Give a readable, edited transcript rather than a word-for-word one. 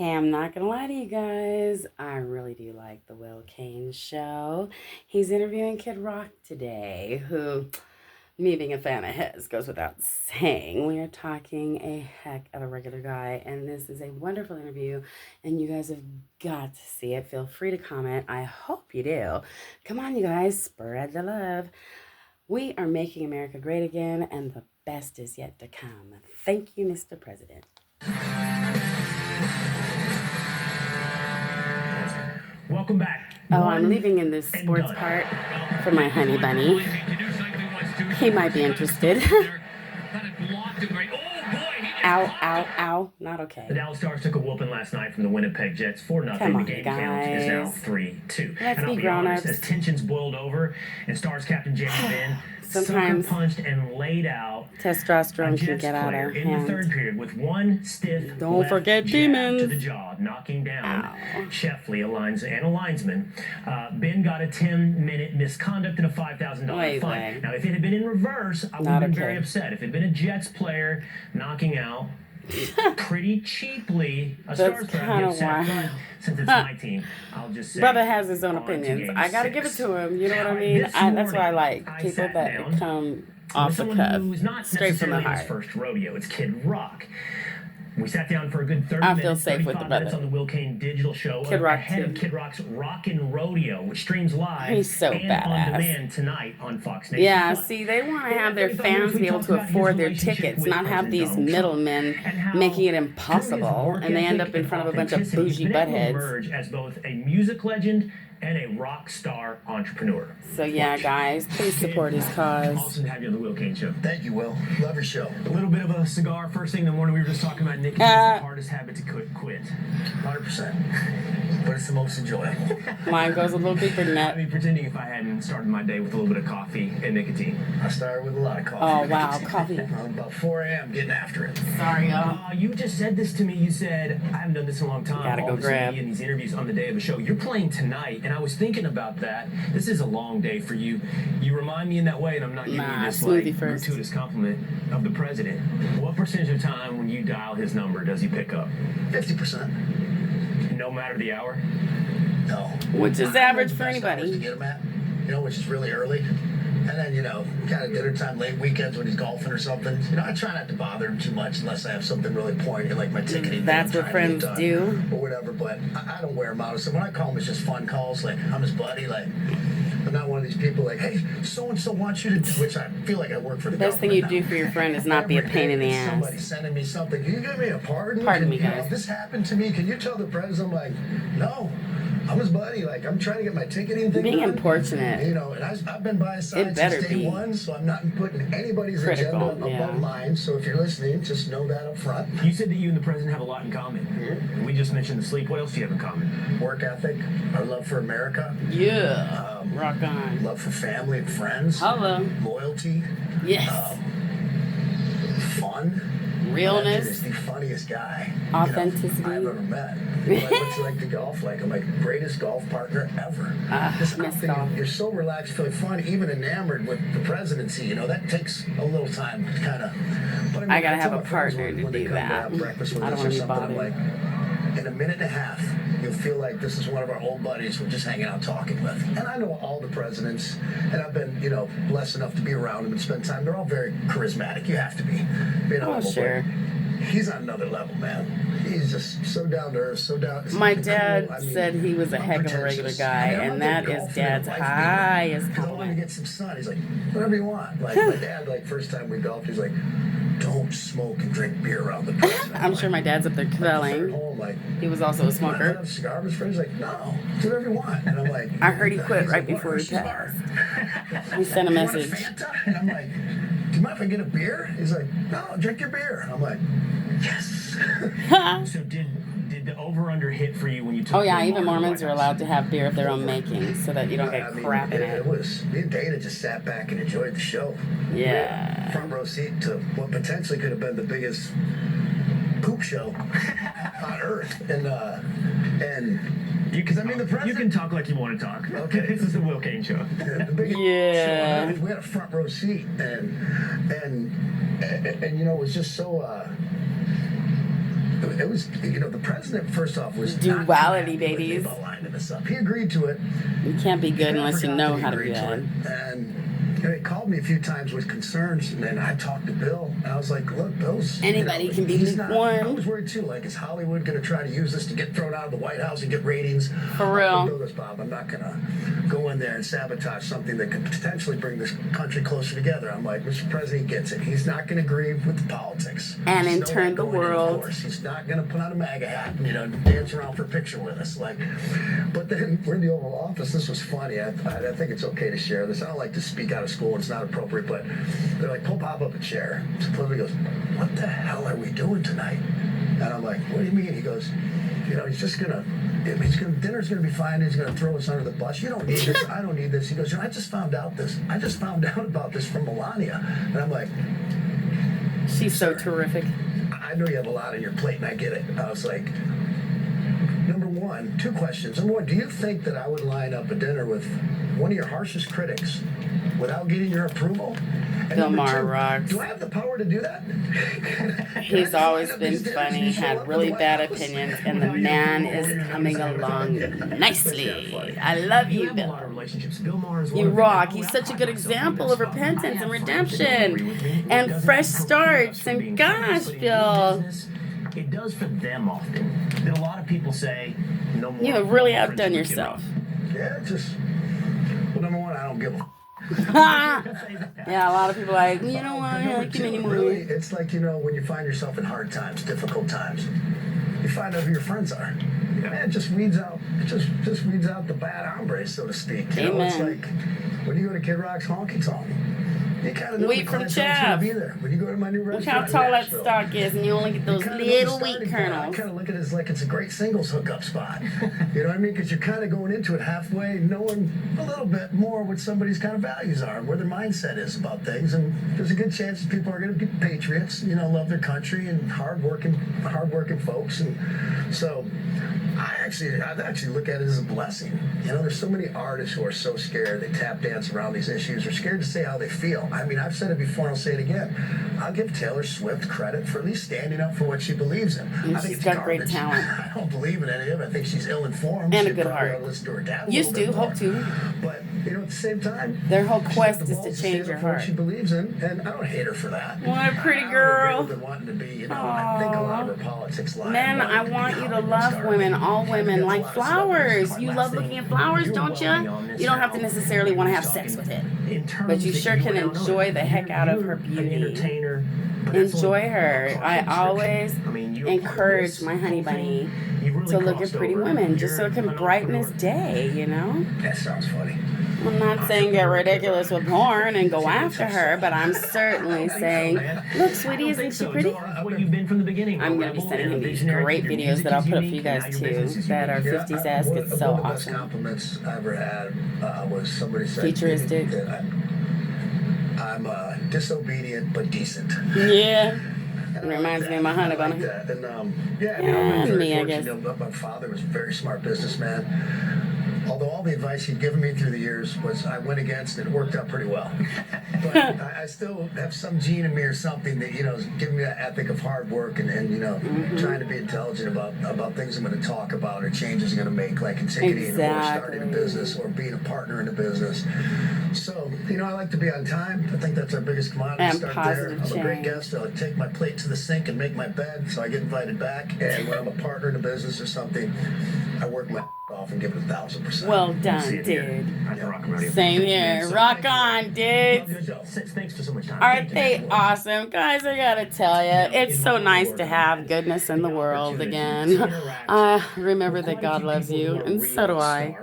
Okay, I'm not gonna lie to you guys. I really do like the Will Caine show. He's interviewing Kid Rock today, who, me being a fan of his, goes without saying. We are talking a heck of a regular guy, and this is a wonderful interview, and you guys have got to see it. Feel free to comment. I hope you do. Come on, you guys, spread the love. We are making America great again, and the best is yet to come. Thank you, Mr. President. Welcome back. Oh, I'm leaving in this sports part for my honey bunny. He might be interested. Ow, ow, ow. Not okay. The Dallas Stars took a whooping last night from the Winnipeg Jets 4-0. Come on, the game guys. count is now 3-2. Let's and I'll be be honest, grown-ups. as tensions boiled over and Stars captain Jamie Benn Sometimes sucker punched and laid out testosterone a can Jets get out player of in the hand. third period with one stiff Don't left forget jab demons. to the jaw, knocking down Ow. Sheffley, a linesman. Ben got a 10-minute misconduct and a $5,000 fine. Now, if it had been in reverse, I would have been very upset. If it had been a Jets player knocking out pretty cheaply a Stars player gets sacked, since it's my team, I'll just say Brother has his own opinions. I gotta give it to him. You know what I mean? That's why I like people that come off the cuff, straight from the heart. His first rodeo. It's Kid Rock. We sat down for a good 30 I minutes, feel safe with the 35 minutes brother. on the Will Caine digital show Kid Rock ahead too. of Kid Rock's Rockin' Rodeo, which streams live He's so and badass. on demand tonight on Fox Nation. Yeah, see, they want to have their fans be able to afford their tickets, not have these middlemen making it impossible, and they end up in front of a bunch of bougie buttheads. Emerge as both a music legend and a rock star entrepreneur. So yeah, guys, please support his cause. Awesome to have you on the Will Caine Show. Thank you, Will. Love your show. A little bit of a cigar first thing in the morning. We were just talking about nicotine. It's the hardest habit to quit. 100%. But it's the most enjoyable. Mine goes a little deeper than I'd that. be pretending if I hadn't started my day with a little bit of coffee and nicotine. I started with a lot of coffee. Oh, wow, coffee. About 4 a.m. getting after it. Sorry, y'all. You just said this to me. You said, I haven't done this in a long time. Gotta go All this grab. media and these interviews on the day of a show. You're playing tonight, and I was thinking about that. This is a long day for you. You remind me in that way, and I'm not giving you this smoothie first. gratuitous compliment of the president. What percentage of the time when you dial his number does he pick up? 50%. No matter the hour? No. Which is I average know for the best hours anybody. to get him at, which is really early. And then, kind of dinner time, late weekends when he's golfing or something. I try not to bother him too much unless I have something really poignant, like my ticketing. That's what friends do. Or whatever, but I don't wear him out. So when I call him, it's just fun calls. Like, I'm his buddy. Like, I'm not one of these people like, hey, so-and-so wants you to do, which I feel like I work for the Best thing you do for your friend is not be a pain in the ass. Somebody sending me something. Can you give me a pardon? Pardon me, guys. This happened to me. Can you tell the president? I'm like, no. I'm his buddy. Like, I'm trying to get my ticketing thing Being done. importunate. And I've been by his side since day one, so I'm not putting anybody's agenda above mine. So if you're listening, just know that up front. You said that you and the president have a lot in common. Mm-hmm. We just mentioned the sleep. What else do you have in common? Work ethic, our love for America. Yeah. Rock on. Love for family and friends. Hello. Loyalty. Yes. Fun. Realness. Is the funniest guy Authenticity. I've ever met. Like, what's it like to golf? Like, I'm like, greatest golf partner ever. You're so relaxed, feel fun, even enamored with the presidency. That takes a little time to kind of. I gotta have a partner to do that. I don't want to be bothered. Like, in a minute and a half, you'll feel like this is one of our old buddies we're just hanging out talking with. And I know all the presidents, and I've been, blessed enough to be around them and spend time. They're all very charismatic. You have to be. Oh, sure. He's on another level, man. He's just so down to earth, so down. My dad said he was a heck of a regular guy, and that is Dad's highest compliment. I want to get some sun. He's like, whatever you want. Like, my dad, first time we golfed, he's like, don't smoke and drink beer around the president. I'm sure my dad's up there quelling. He was also a smoker. I have a cigar with his friends. Like, no, do whatever you want. And I'm like, I heard he quit right before he passed. He sent a message. And I'm like, do you mind if I get a beer? He's like, no, drink your beer. I'm like, yes. So did the over-under hit for you when you took Oh, yeah, even Mormons are allowed to have beer of their own making so that you don't get crap in it. It was, me and Dana just sat back and enjoyed the show. Yeah. Front row seat to what potentially could have been the biggest poop show on earth. And because the president. You can talk like you want to talk. Okay. This is the Will Caine Show. The biggest Yeah. show, we had a front row seat, and it was just so. it was, the president, first off, was duality, babies. He agreed to it. You can't be good unless you know how to be good. And he called me a few times with concerns, and then I talked to Bill, and I was like, look, Bill's... Anybody can be lukewarm. I was worried, too. Like, is Hollywood going to try to use this to get thrown out of the White House and get ratings? For real. Bill goes, Bob, I'm not going to go in there and sabotage something that could potentially bring this country closer together. I'm like, Mr. President gets it. He's not going to agree with the politics. And in turn, the world. He's not going to put on a MAGA hat and, dance around for a picture with us. Like, but then we're in the Oval Office. This was funny. I think it's okay to share this. I don't like to speak out of school. It's not appropriate. But they're like, pull Bob up a chair. So President goes, what the hell are we doing tonight? And I'm like, what do you mean? He goes, he's just going to, dinner's going to be fine. He's going to throw us under the bus. You don't need this. I don't need this. He goes, I just found out about this from Melania. And I'm like, she's so terrific. I know you have a lot on your plate, and I get it. I was like, two questions. Number one, do you think that I would line up a dinner with one of your harshest critics without getting your approval? And Bill Maher rocks. Do I have the power to do that? He's always been funny, had really bad opinions, and the man is coming along nicely. I love you, Bill. You rock. He's such a good example of repentance and redemption and fresh starts. And gosh, Bill. It does for them often. That a lot of people say, no more. You have really outdone yourself. Yeah, well, number one, I don't give a yeah, a lot of people are like, you don't want to like him anymore. Really, it's like, when you find yourself in hard times, difficult times, you find out who your friends are. Yeah. Man, it just weeds out the bad hombres, so to speak. Amen. It's like when you go to Kid Rock's honky tonk. You kind of know wheat from Chav. When you go to my new restaurant, look how tall that stock is, and you only get those little wheat kernels. I kind of look at it as like it's a great singles hookup spot. You know what I mean? Because you're kind of going into it halfway, knowing a little bit more what somebody's kind of values are, and where their mindset is about things. And there's a good chance that people are going to be patriots, love their country and hardworking folks. And so I actually look at it as a blessing. There's so many artists who are so scared. They tap dance around these issues. They're scared to say how they feel. I mean, I've said it before and I'll say it again. I'll give Taylor Swift credit for at least standing up for what she believes in. And she's got great talent. I don't believe in any of it. I think she's ill-informed. And a good heart. Listen to her dad Used to, hope to. But, at the same time, their whole quest is to change her heart. What she believes in, and I don't hate her for that. What a pretty girl. Wanting to be, I think a lot of her politics lie. Men, I want you to love women, all women, like flowers. You love looking at flowers, don't you? You don't have to necessarily want to have sex with it, but you sure can enjoy the heck out of her beauty. Enjoy her. I always encourage my honey bunny to look at pretty women just so it can brighten his day, That sounds funny. I'm not saying get ridiculous with porn and go after her, but I'm certainly saying, look, sweetie, isn't she pretty? I'm going to be sending him these great videos that I'll put up for you guys too, that are 50s ass. It's so awesome. One of the best compliments I ever had was somebody said futuristic. I'm disobedient but decent. Yeah. It reminds me of my honey bunny. And me, I guess. My father was a very smart businessman. Although all the advice he'd given me through the years was I went against and it worked out pretty well. But I still have some gene in me or something that, is giving me that ethic of hard work and trying to be intelligent about things I'm going to talk about or changes I'm going to make, like antiquity or starting a business or being a partner in a business. So, I like to be on time. I think that's our biggest commodity. And start positive there. I'm change. a great guest. I'll take my plate to the sink and make my bed so I get invited back. And when I'm a partner in a business or something, I work my off and give it 1,000%. Well done, dude. Same here. Rock on, dudes. Thanks for so much time. Aren't they awesome? Guys, I gotta tell you, it's so nice to have goodness in the world again. Remember that God loves you, and so do I.